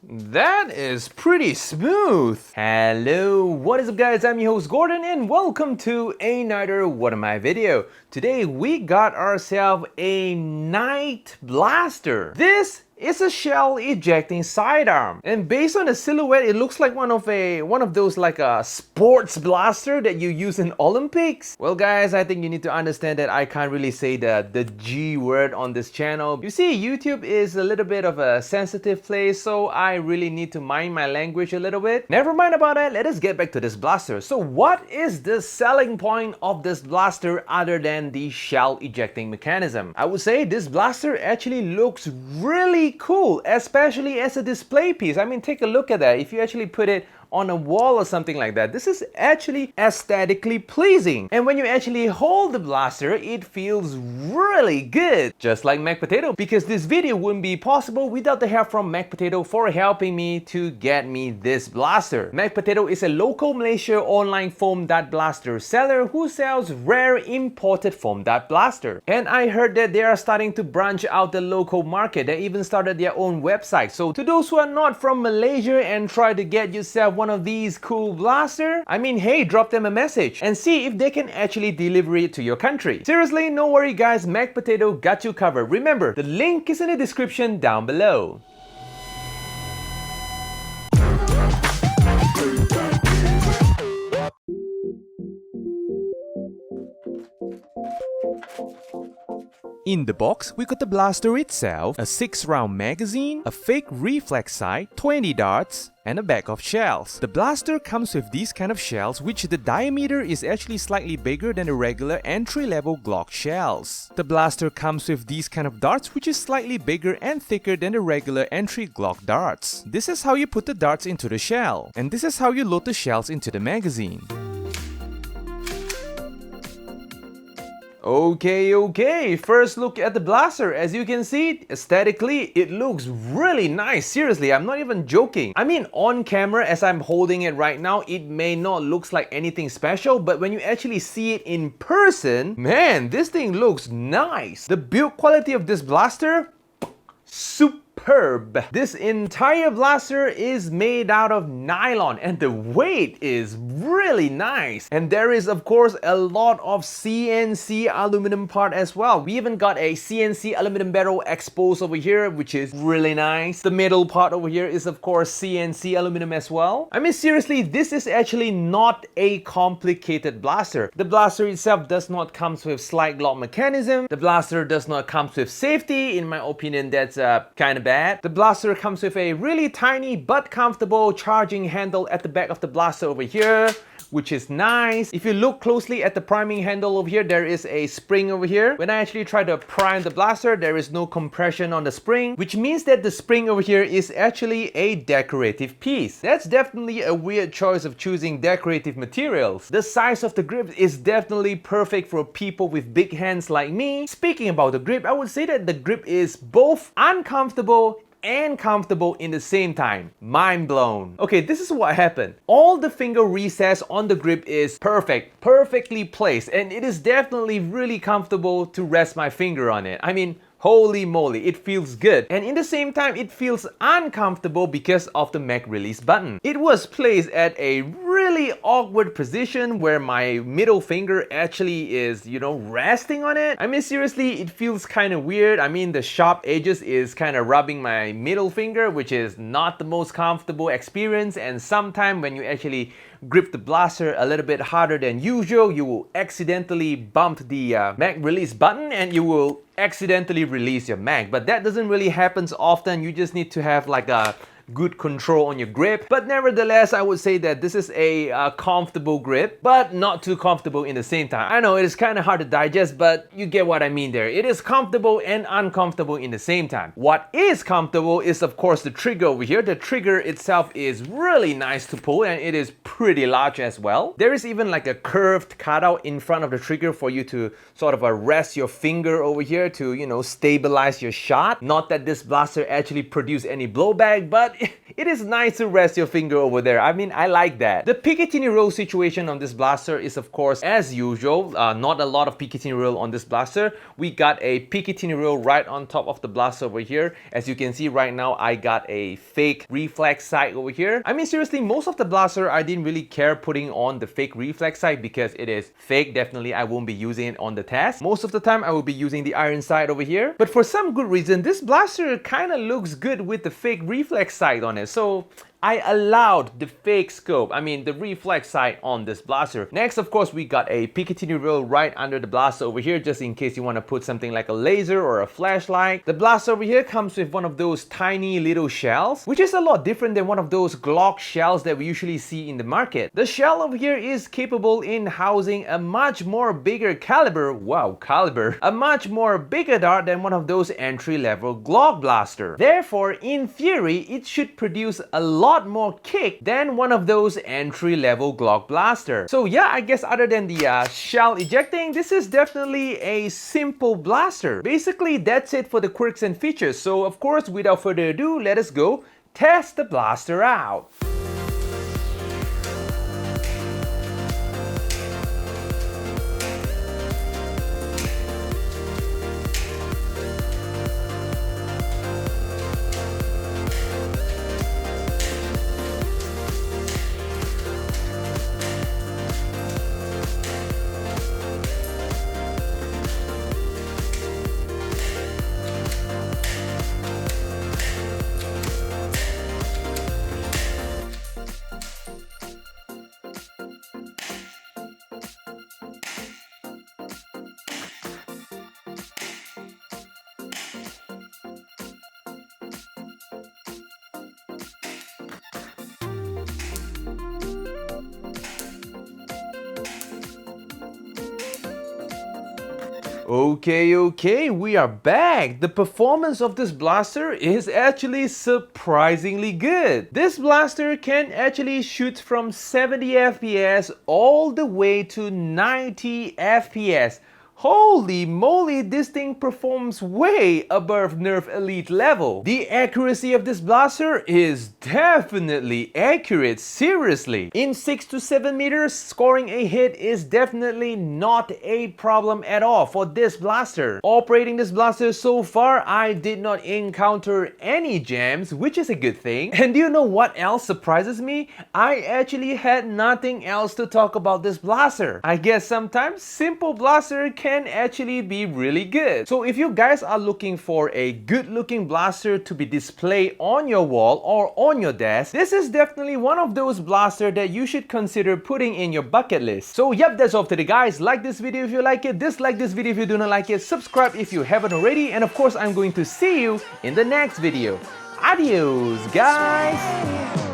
That is pretty smooth. Hello, what is up guys? I'm your host Gordon and welcome to another What Am I video. Today we got ourselves a night blaster. This is a shell ejecting sidearm, and based on the silhouette it looks like one of those like a sports blaster that you use in Olympics. Well guys, I think you need to understand that I can't really say the G word on this channel. You see, YouTube is a little bit of a sensitive place, so I really need to mind my language a little bit. Never mind about that, let us get back to this blaster. So what is the selling point of this blaster other than the shell ejecting mechanism? I would say this blaster actually looks really cool, especially as a display piece. I mean, take a look at that. If you actually put it on a wall or something like that, this is actually aesthetically pleasing. And when you actually hold the blaster, it feels really good, just like Mac Potato, because this video wouldn't be possible without the help from Mac Potato for helping me to get me this blaster. Mac Potato is a local Malaysia online foam dart blaster seller who sells rare imported foam dart blaster. And I heard that they are starting to branch out the local market. They even started their own website. So to those who are not from Malaysia and try to get yourself one of these cool blaster, I mean, hey, drop them a message and see if they can actually deliver it to your country. Seriously, no worry guys, Mac Potato got you covered. Remember, the link is in the description down below. In the box, we got the blaster itself, a 6-round magazine, a fake reflex sight, 20 darts, and a bag of shells. The blaster comes with these kind of shells, which the diameter is actually slightly bigger than the regular entry-level Glock shells. The blaster comes with these kind of darts, which is slightly bigger and thicker than the regular entry Glock darts. This is how you put the darts into the shell, and this is how you load the shells into the magazine. Okay, first look at the blaster. As you can see, aesthetically, it looks really nice. Seriously, I'm not even joking. I mean, on camera, as I'm holding it right now, it may not look like anything special, but when you actually see it in person, man, this thing looks nice. The build quality of this blaster, superb. This entire blaster is made out of nylon and the weight is really nice. And there is of course a lot of CNC aluminum part as well. We even got a CNC aluminum barrel exposed over here, which is really nice. The middle part over here is of course CNC aluminum as well. I mean, seriously, this is actually not a complicated blaster. The blaster itself does not come with slide lock mechanism. The blaster does not come with safety. In my opinion, that's kind of bad. The blaster comes with a really tiny but comfortable charging handle at the back of the blaster over here, which is nice. If you look closely at the priming handle over here, there is a spring over here. When I actually try to prime the blaster, there is no compression on the spring, which means that the spring over here is actually a decorative piece. That's definitely a weird choice of choosing decorative materials. The size of the grip is definitely perfect for people with big hands like me. Speaking about the grip, I would say that the grip is both uncomfortable and comfortable in the same time. Mind blown. Okay, this is what happened. All the finger recess on the grip is perfectly placed, and it is definitely really comfortable to rest my finger on it. I mean, holy moly, it feels good. And in the same time, it feels uncomfortable because of the mag release button. It was placed at a really awkward position where my middle finger actually is, you know, resting on it. I mean, seriously, it feels kind of weird. I mean, the sharp edges is kind of rubbing my middle finger, which is not the most comfortable experience. And sometimes when you actually grip the blaster a little bit harder than usual, you will accidentally bump the mag release button and you will accidentally release your mag. But that doesn't really happen often. You just need to have like a good control on your grip. But nevertheless, I would say that this is a comfortable grip, but not too comfortable in the same time. I know it is kind of hard to digest, but you get what I mean there. It is comfortable and uncomfortable in the same time. What is comfortable is of course the trigger over here. The trigger itself is really nice to pull and it is pretty large as well. There is even like a curved cutout in front of the trigger for you to sort of rest your finger over here to, you know, stabilize your shot. Not that this blaster actually produced any blowback, but it is nice to rest your finger over there. I mean, I like that. The Picatinny roll situation on this blaster is of course as usual, not a lot of Picatinny roll on this blaster. We got a Picatinny roll right on top of the blaster over here. As you can see right now, I got a fake reflex sight over here. I mean, seriously, most of the blaster I didn't really care putting on the fake reflex sight because it is fake. Definitely I won't be using it on the test. Most of the time I will be using the iron sight over here. But for some good reason, this blaster kind of looks good with the fake reflex sight on it. So I allowed the fake scope, I mean the reflex sight on this blaster. Next, of course, we got a Picatinny roll right under the blaster over here, just in case you want to put something like a laser or a flashlight. The blaster over here comes with one of those tiny little shells, which is a lot different than one of those Glock shells that we usually see in the market. The shell over here is capable in housing a much more bigger caliber, a much more bigger dart than one of those entry-level Glock blaster. Therefore, in theory, it should produce a lot more kick than one of those entry-level Glock blaster. So yeah, I guess other than the shell ejecting, this is definitely a simple blaster. Basically, that's it for the quirks and features. So of course, without further ado, let us go test the blaster out. Okay, we are back. The performance of this blaster is actually surprisingly good. This blaster can actually shoot from 70 FPS all the way to 90 FPS. Holy moly, this thing performs way above Nerf Elite level. The accuracy of this blaster is definitely accurate, seriously. In 6 to 7 meters, scoring a hit is definitely not a problem at all for this blaster. Operating this blaster so far, I did not encounter any jams, which is a good thing. And do you know what else surprises me? I actually had nothing else to talk about this blaster. I guess sometimes simple blaster can actually be really good. So if you guys are looking for a good looking blaster to be displayed on your wall or on your desk, this is definitely one of those blasters that you should consider putting in your bucket list. So yep, that's all today guys. Like this video if you like it, dislike this video if you do not like it, subscribe if you haven't already, and of course I'm going to see you in the next video. Adios guys!